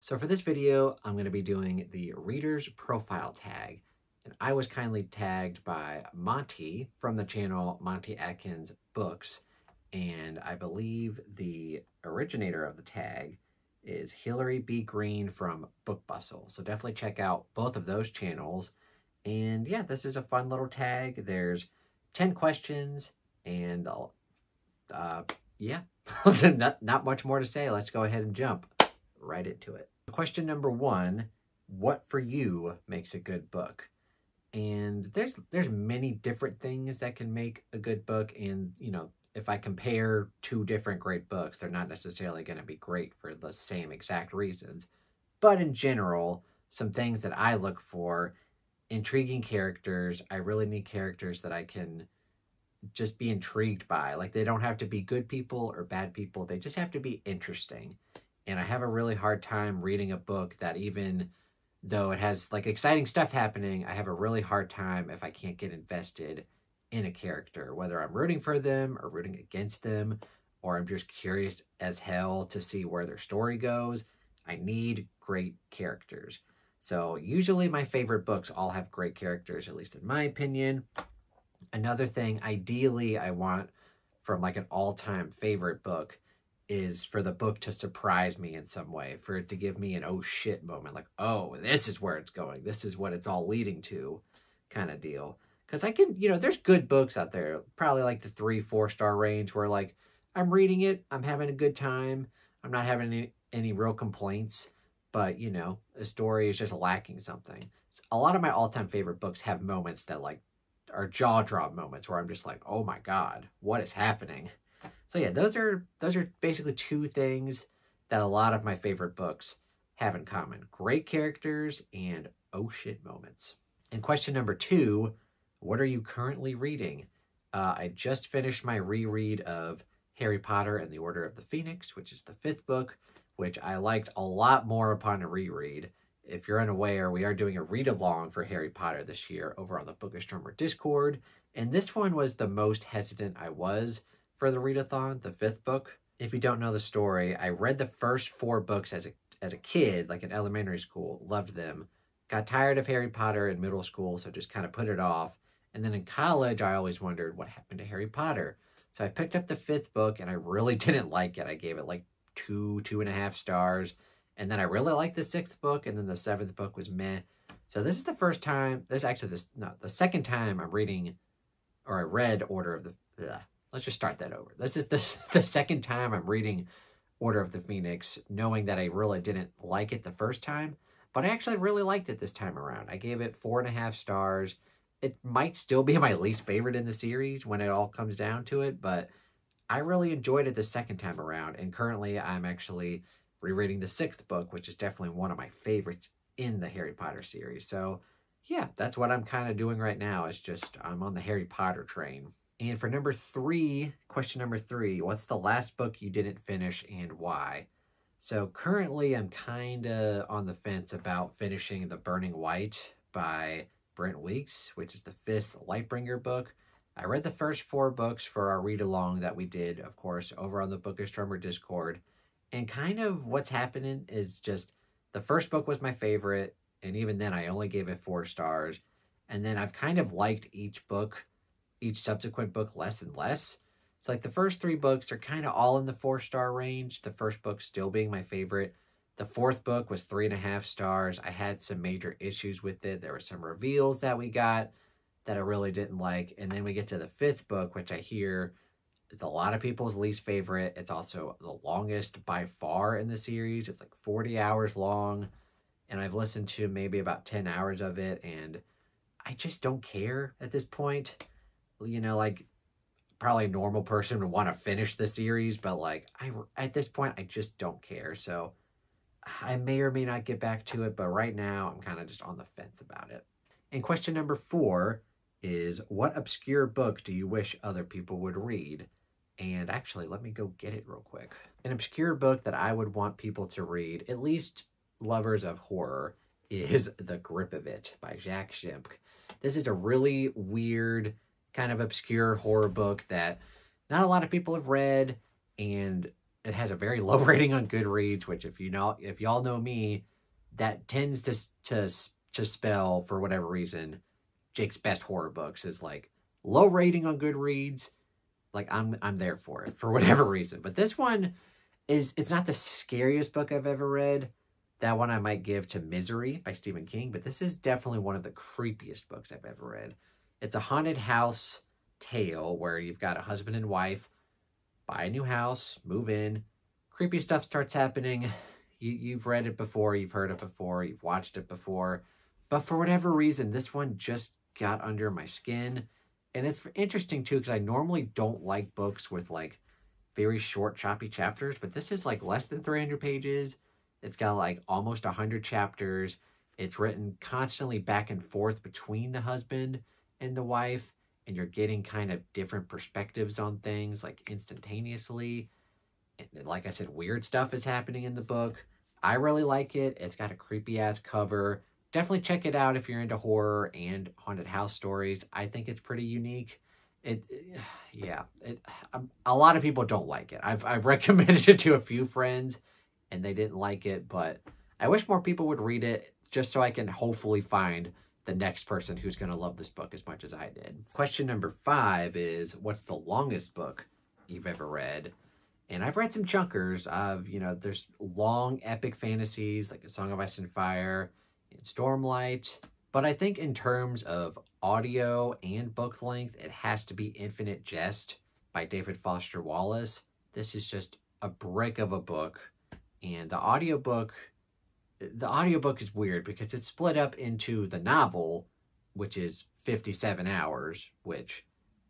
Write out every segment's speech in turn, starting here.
So for this video, I'm going to be doing the reader's profile tag. And I was kindly tagged by Monty from the channel Monty Adkins Books. And I believe the originator of the tag is Hillary B. Green from Book Bustle. So definitely check out both of those channels. And yeah, this is a fun little tag. There's 10 questions and yeah, not much more to say. Let's go ahead and jump right into it. Question number 1, what for you makes a good book? And there's many different things that can make a good book. And, you know, if I compare two different great books, they're not necessarily going to be great for the same exact reasons. But in general, some things that I look for: intriguing characters. I really need characters that I can just be intrigued by. Like, they don't have to be good people or bad people. They just have to be interesting. And I have a really hard time reading a book that, even though it has like exciting stuff happening, I have a really hard time if I can't get invested in a character, whether I'm rooting for them or rooting against them, or I'm just curious as hell to see where their story goes. I need great characters. So usually my favorite books all have great characters, at least in my opinion. Another thing, ideally, I want from like an all-time favorite book is for the book to surprise me in some way, for it to give me an oh shit moment, like, oh, this is where it's going, this is what it's all leading to kind of deal. Because I can, you know, there's good books out there, probably like the 3-4 star range, where like I'm reading it, I'm having a good time, I'm not having any real complaints, but you know, the story is just lacking something. A lot of my all-time favorite books have moments that like are jaw drop moments where I'm just like, oh my god, what is happening? So yeah, those are basically two things that a lot of my favorite books have in common: great characters and oh shit moments. And question number 2, what are you currently reading? I just finished my reread of Harry Potter and the Order of the Phoenix, which is the 5th book, which I liked a lot more upon a reread. If you're unaware, we are doing a read-along for Harry Potter this year over on the Bookish Drummer Discord, and this one was the most hesitant I was for the readathon, the 5th book. If you don't know the story, I read the first 4 books as a kid, like in elementary school, loved them, got tired of Harry Potter in middle school, so just kind of put it off. And then in college, I always wondered what happened to Harry Potter. So I picked up the 5th book, and I really didn't like it. I gave it like 2.5 stars. And then I really liked the 6th book, and then the 7th book was meh. So this is the first time, the second time I'm reading, or I read Order of the, let's just start that over. This is the second time I'm reading Order of the Phoenix, knowing that I really didn't like it the first time, but I actually really liked it this time around. I gave it 4.5 stars. It might still be my least favorite in the series when it all comes down to it, but I really enjoyed it the second time around, and currently I'm actually rereading the 6th book, which is definitely one of my favorites in the Harry Potter series. So yeah, that's what I'm kind of doing right now. It's just, I'm on the Harry Potter train. And for number 3, question number 3, what's the last book you didn't finish and why? So currently I'm kind of on the fence about finishing The Burning White by Brent Weeks, which is the 5th Lightbringer book. I read the first 4 books for our read-along that we did, of course, over on the Bookish Drummer Discord. And kind of what's happening is just, the first book was my favorite, and even then I only gave it 4 stars. And then I've kind of liked each subsequent book less and less. It's like the first 3 books are kind of all in the 4-star range, the first book still being my favorite. The 4th book was 3.5 stars. I had some major issues with it. There were some reveals that we got that I really didn't like. And then we get to the 5th book, which I hear is a lot of people's least favorite. It's also the longest by far in the series. It's like 40 hours long, and I've listened to maybe about 10 hours of it, and I just don't care at this point. You know, like, probably a normal person would want to finish the series, but like, at this point, I just don't care. So I may or may not get back to it, but right now I'm kind of just on the fence about it. And question number 4 is, what obscure book do you wish other people would read? And actually, let me go get it real quick. An obscure book that I would want people to read, at least lovers of horror, is The Grip of It by Jacques Schimp. This is a really weird, kind of obscure horror book that not a lot of people have read, and it has a very low rating on Goodreads, which if y'all know me, that tends to spell, for whatever reason, Jake's best horror books is like low rating on Goodreads. Like I'm there for it for whatever reason. But this one it's not the scariest book I've ever read. That one I might give to Misery by Stephen King, but this is definitely one of the creepiest books I've ever read. It's a haunted house tale where you've got a husband and wife buy a new house, move in, creepy stuff starts happening. You've read it before, you've heard it before, you've watched it before, but for whatever reason, this one just got under my skin. And it's interesting too, because I normally don't like books with like very short, choppy chapters, but this is like less than 300 pages. It's got like almost 100 chapters. It's written constantly back and forth between the husband and the wife, and you're getting kind of different perspectives on things like instantaneously. And like I said, weird stuff is happening in the book. I really like it. It's got a creepy ass cover. Definitely check it out if you're into horror and haunted house stories. I think it's pretty unique. A lot of people don't like it. I've recommended it to a few friends and they didn't like it, but I wish more people would read it just so I can hopefully find the next person who's going to love this book as much as I did. Question number 5 is, what's the longest book you've ever read? And I've read some chunkers of, there's long epic fantasies like A Song of Ice and Fire and Stormlight. But I think in terms of audio and book length, it has to be Infinite Jest by David Foster Wallace. This is just a brick of a book. And the audiobook is weird because it's split up into the novel, which is 57 hours, which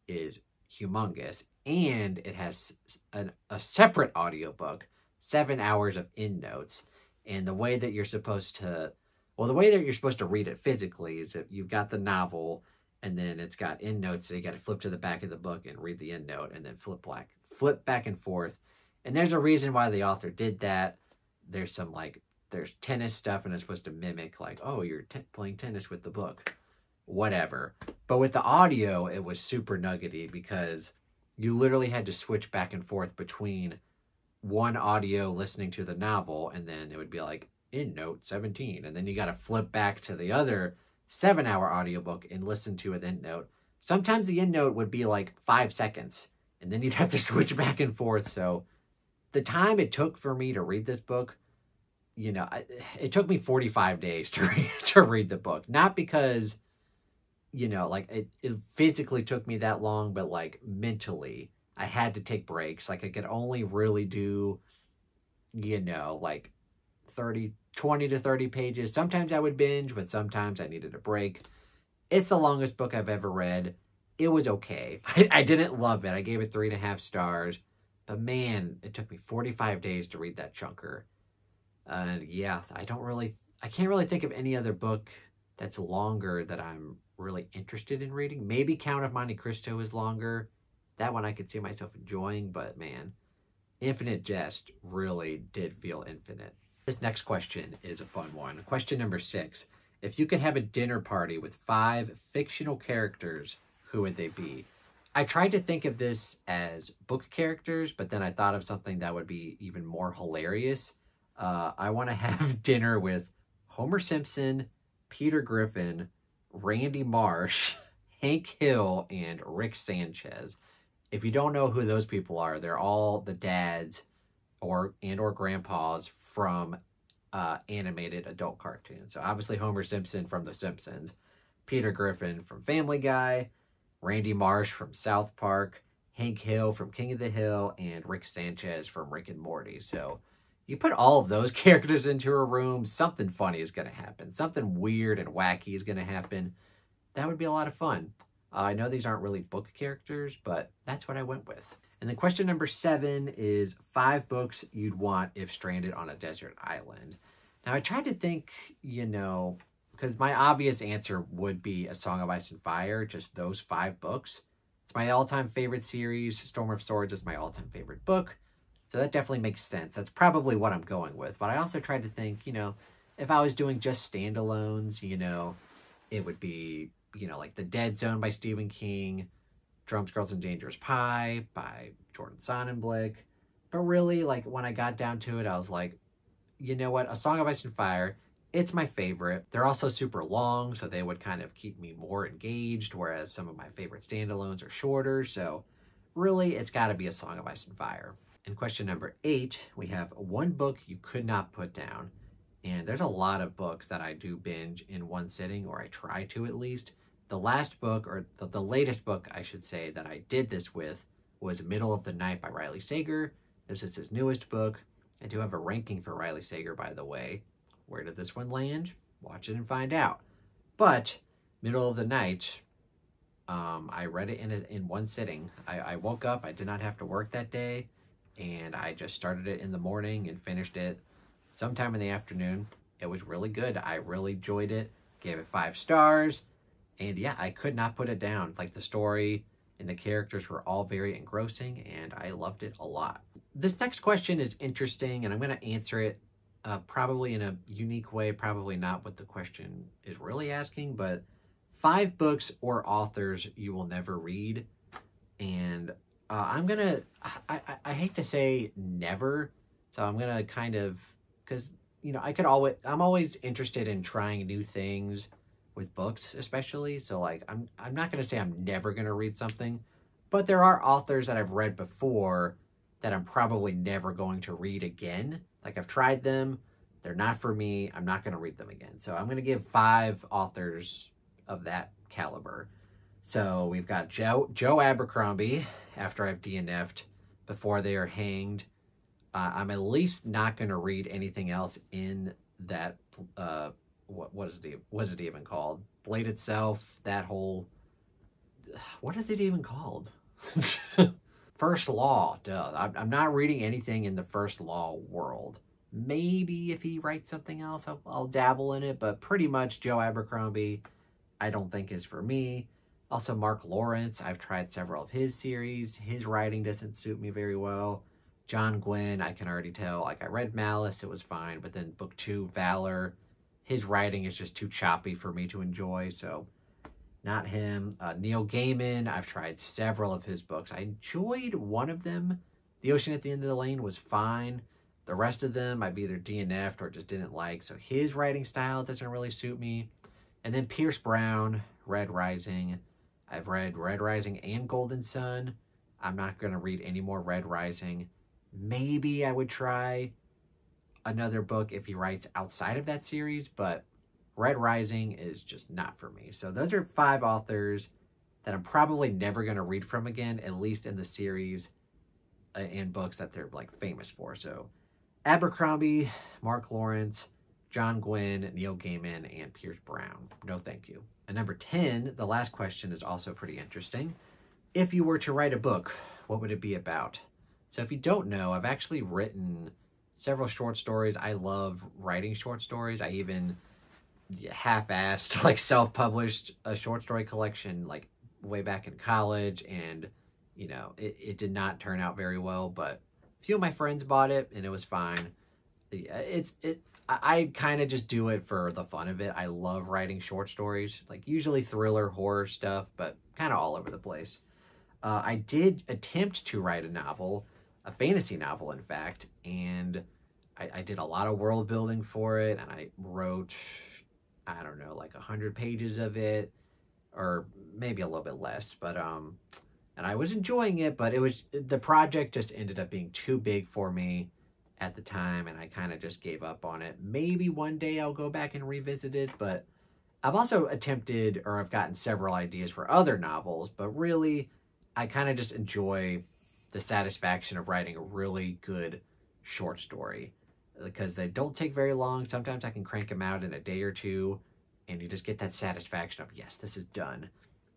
is humongous. And it has a separate audiobook, 7 hours of endnotes. And the way that you're supposed to read it physically is that you've got the novel and then it's got endnotes. So you got to flip to the back of the book and read the endnote and then flip back and forth. And there's a reason why the author did that. There's there's tennis stuff and it's supposed to mimic like, oh, you're playing tennis with the book, whatever. But with the audio, it was super nuggety because you literally had to switch back and forth between one audio listening to the novel, and then it would be like, endnote 17. And then you got to flip back to the other 7-hour audiobook and listen to an endnote. Sometimes the endnote would be like 5 seconds, and then you'd have to switch back and forth. So the time it took for me to read this book, it took me 45 days to read the book. Not because, it physically took me that long, but like mentally, I had to take breaks. Like I could only really do, 20 to 30 pages. Sometimes I would binge, but sometimes I needed a break. It's the longest book I've ever read. It was okay. I didn't love it. I gave it 3.5 stars. But man, it took me 45 days to read that chunker. I can't really think of any other book that's longer that I'm really interested in reading. Maybe Count of Monte Cristo is longer. That one I could see myself enjoying, but man, Infinite Jest really did feel infinite. This next question is a fun one. Question number 6. If you could have a dinner party with 5 fictional characters, who would they be? I tried to think of this as book characters, but then I thought of something that would be even more hilarious. I want to have dinner with Homer Simpson, Peter Griffin, Randy Marsh, Hank Hill, and Rick Sanchez. If you don't know who those people are, they're all the dads or grandpas from animated adult cartoons. So obviously Homer Simpson from The Simpsons, Peter Griffin from Family Guy, Randy Marsh from South Park, Hank Hill from King of the Hill, and Rick Sanchez from Rick and Morty. So you put all of those characters into a room, something funny is going to happen. Something weird and wacky is going to happen. That would be a lot of fun. I know these aren't really book characters, but that's what I went with. And then question number 7 is 5 books you'd want if stranded on a desert island. Now, I tried to think, because my obvious answer would be A Song of Ice and Fire, just those 5 books. It's my all-time favorite series. Storm of Swords is my all-time favorite book. So that definitely makes sense. That's probably what I'm going with. But I also tried to think, if I was doing just standalones, it would be, like The Dead Zone by Stephen King, Drums, Girls, and Dangerous Pie by Jordan Sonnenblick, But really, like, when I got down to it, I was like, you know what? A Song of Ice and Fire, it's my favorite. They're also super long, so they would kind of keep me more engaged, whereas some of my favorite standalones are shorter. So really, it's got to be A Song of Ice and Fire. In question number 8, we have one book you could not put down. And there's a lot of books that I do binge in one sitting, or I try to at least. The last book, or the latest book, I should say, that I did this with was Middle of the Night by Riley Sager. This is his newest book. I do have a ranking for Riley Sager, by the way. Where did this one land? Watch it and find out. But Middle of the Night, I read it in one sitting. I woke up. I did not have to work that day, and I just started it in the morning and finished it sometime in the afternoon. It was really good. I really enjoyed it. Gave it 5 stars. And yeah, I could not put it down. Like, the story and the characters were all very engrossing, and I loved it a lot. This next question is interesting, and I'm going to answer it probably in a unique way, probably not what the question is really asking, but 5 books or authors you will never read. And I'm going to, I hate to say never, so I'm going to kind of, because, you know, I'm always interested in trying new things with books, especially. So, like, I'm not going to say I'm never going to read something, but there are authors that I've read before that I'm probably never going to read again. Like, I've tried them, they're not for me, I'm not going to read them again. So I'm going to give 5 authors of that caliber. So we've got Joe Abercrombie, after I've DNF'd, Before They Are Hanged. I'm at least not going to read anything else in that, what is it even called? Blade Itself, that whole, what is it even called? First Law, duh. I'm not reading anything in the First Law world. Maybe if he writes something else, I'll dabble in it, but pretty much Joe Abercrombie, I don't think is for me. Also, Mark Lawrence, I've tried several of his series. His writing doesn't suit me very well. John Gwynne, I can already tell. Like, I read Malice, it was fine, but then book 2, Valor, his writing is just too choppy for me to enjoy, so not him. Neil Gaiman, I've tried several of his books. I enjoyed one of them. The Ocean at the End of the Lane was fine. The rest of them I've either DNF'd or just didn't like, so his writing style doesn't really suit me. And then Pierce Brown, Red Rising. I've read Red Rising and Golden Sun. I'm not going to read any more Red Rising. Maybe I would try another book if he writes outside of that series, but Red Rising is just not for me. So those are 5 authors that I'm probably never going to read from again, at least in the series and books that they're, like, famous for. So Abercrombie, Mark Lawrence, John Gwynne, Neil Gaiman, and Pierce Brown. No thank you. And number 10, the last question is also pretty interesting. If you were to write a book, what would it be about? So if you don't know, I've actually written several short stories. I love writing short stories. I even half-assed, like, self-published a short story collection, like, way back in college, and, you know, it did not turn out very well, but a few of my friends bought it, and it was fine. I kind of just do it for the fun of it. I love writing short stories, like, usually thriller, horror stuff, but kind of all over the place. I did attempt to write a novel, a fantasy novel, in fact, and I did a lot of world building for it, and I wrote, I don't know, like 100 pages of it, or maybe a little bit less, but and I was enjoying it, but the project just ended up being too big for me at the time, and I kind of just gave up on it. Maybe one day I'll go back and revisit it, but I've also attempted, or I've gotten several ideas for other novels, but really, I kind of just enjoy the satisfaction of writing a really good short story, because they don't take very long. Sometimes I can crank them out in a day or two, and you just get that satisfaction of, yes, this is done.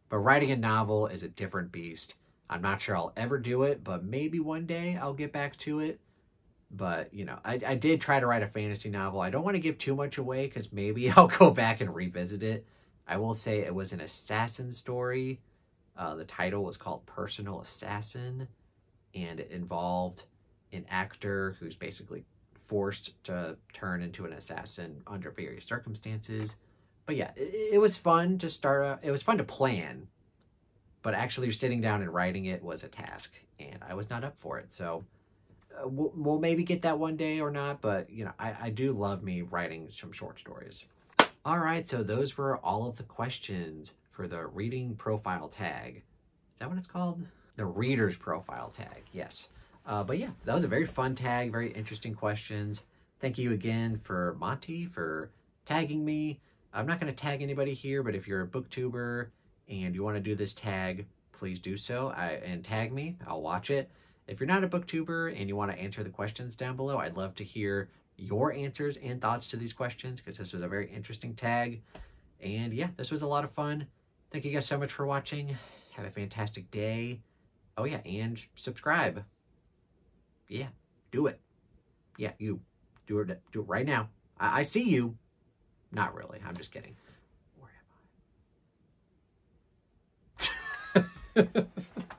But writing a novel is a different beast. I'm not sure I'll ever do it, but maybe one day I'll get back to it. But, you know, I did try to write a fantasy novel. I don't want to give too much away, because maybe I'll go back and revisit it. I will say it was an assassin story. The title was called Personal Assassin, and it involved an actor who's basically forced to turn into an assassin under various circumstances. But yeah, it was fun to start. It was fun to plan, but actually sitting down and writing it was a task, and I was not up for it. So we'll maybe get that one day or not, but you know, I do love me writing some short stories. All right, so those were all of the questions for the reading profile tag. Is that what it's called? The reader's profile tag, yes. But yeah, that was a very fun tag, very interesting questions. Thank you again for Monty for tagging me. I'm not going to tag anybody here, but if you're a booktuber and you want to do this tag, please do so and tag me. I'll watch it. If you're not a booktuber and you want to answer the questions down below, I'd love to hear your answers and thoughts to these questions because this was a very interesting tag. And yeah, this was a lot of fun. Thank you guys so much for watching. Have a fantastic day. Oh yeah, and subscribe. Yeah, do it. Yeah, you. Do it right now. I see you. Not really. I'm just kidding. Where am I?